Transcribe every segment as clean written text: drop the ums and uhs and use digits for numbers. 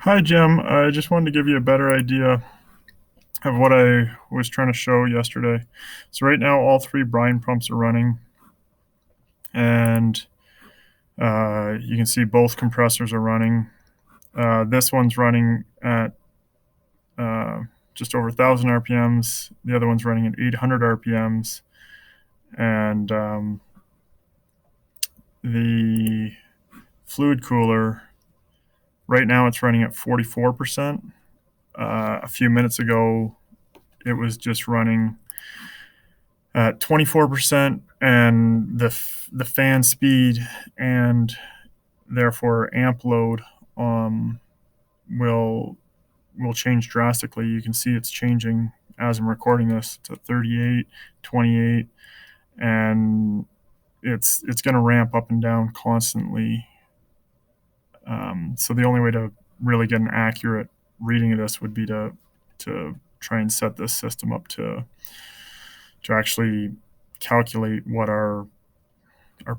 Hi, Jim. I just wanted to give you a better idea of what I was trying to show yesterday. So right now, all three brine pumps are running, and you can see both compressors are running. This one's running at uh, just over 1,000 RPMs. The other one's running at 800 RPMs, and the fluid cooler right now it's running at 44%. A few minutes ago, it was just running at 24%, and the fan speed and therefore amp load um, will will change drastically. You can see it's changing as I'm recording this to 38, 28, and it's going to ramp up and down constantly. So the only way to really get an accurate reading of this would be to try and set this system up to actually calculate what our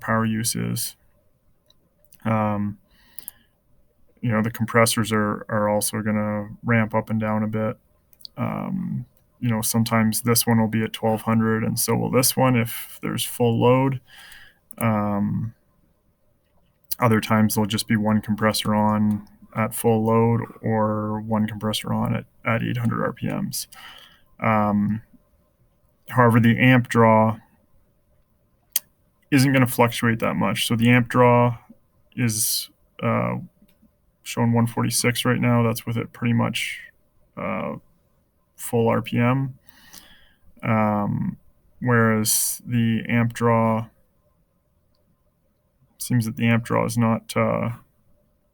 power use is. Um, the compressors are also going to ramp up and down a bit. Um, sometimes this one will be at 1200, and so will this one if there's full load. Um, Other times there'll just be one compressor on at full load or one compressor on at 800 RPMs. However, the amp draw isn't going to fluctuate that much. So the amp draw is showing 146 right now. That's with it pretty much full RPM. Whereas the amp draw seems that the amp draw is not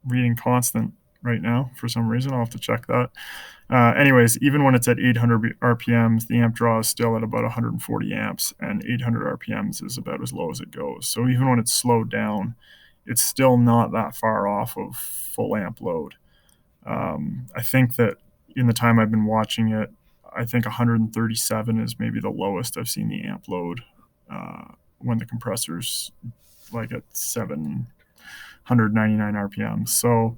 reading constant right now for some reason. I'll have to check that. Anyways, even when it's at 800 RPMs, the amp draw is still at about 140 amps, and 800 RPMs is about as low as it goes. So even when it's slowed down, it's still not that far off of full amp load. I think that in the time I've been watching it, I think 137 is maybe the lowest I've seen the amp load when the compressor's like at 799 RPMs. So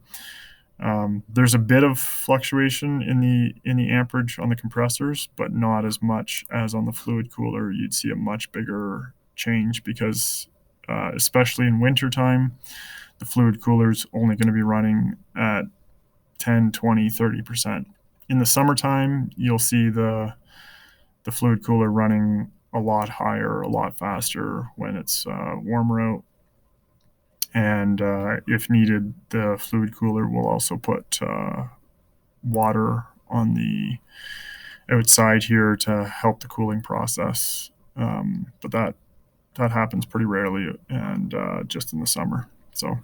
there's a bit of fluctuation in the amperage on the compressors, but not as much as on the fluid cooler. You'd see a much bigger change because, especially in wintertime, the fluid cooler is only going to be running at 10, 20, 30%. In the summertime, you'll see the fluid cooler running a lot higher, a lot faster when it's warmer out. And if needed, the fluid cooler will also put water on the outside here to help the cooling process. But that happens pretty rarely and just in the summer. So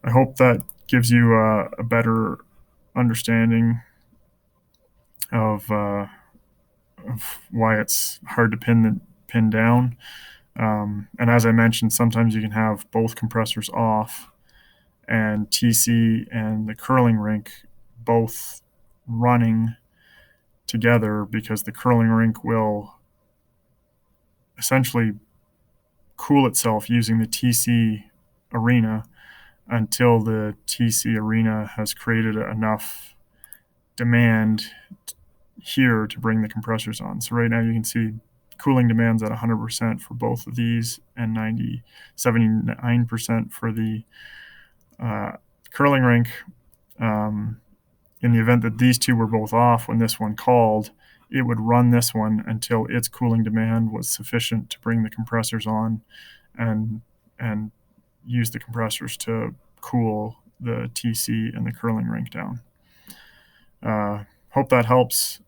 I hope that gives you a better understanding of why it's hard to pin down. And as I mentioned, sometimes you can have both compressors off and TC and the curling rink both running together because the curling rink will essentially cool itself using the TC arena until the TC arena has created enough demand here to bring the compressors on. So right now you can see cooling demands at 100% for both of these and 79% for the curling rink. In the event that these two were both off when this one called, it would run this one until its cooling demand was sufficient to bring the compressors on and use the compressors to cool the TC and the curling rink down. Hope that helps.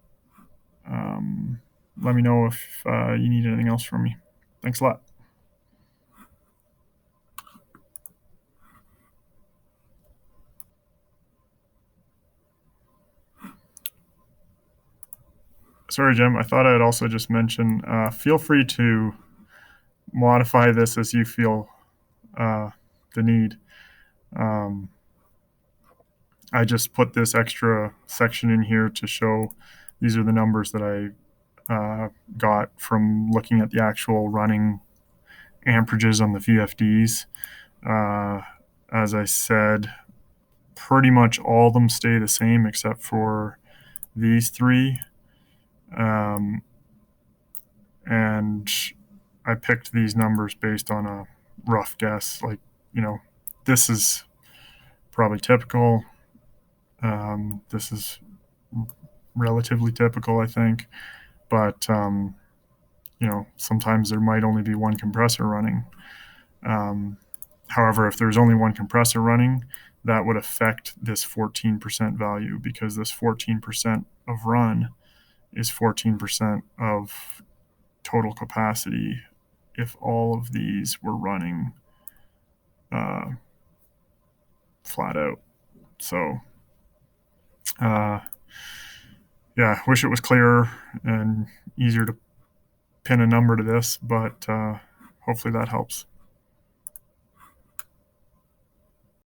Let me know if you need anything else from me. Thanks a lot. Sorry, Jim. I thought I'd also just mention, feel free to modify this as you feel the need. I just put this extra section in here to show these are the numbers that I got from looking at the actual running amperages on the VFDs. As I said, pretty much all of them stay the same except for these three. Um, and I picked these numbers based on a rough guess. Like, this is probably typical. This is relatively typical, I think. But, sometimes there might only be one compressor running. However, if there's only one compressor running, that would affect this 14% value, because this 14% of run is 14% of total capacity if all of these were running uh, flat out. So, yeah, wish it was clearer and easier to pin a number to this, but hopefully that helps.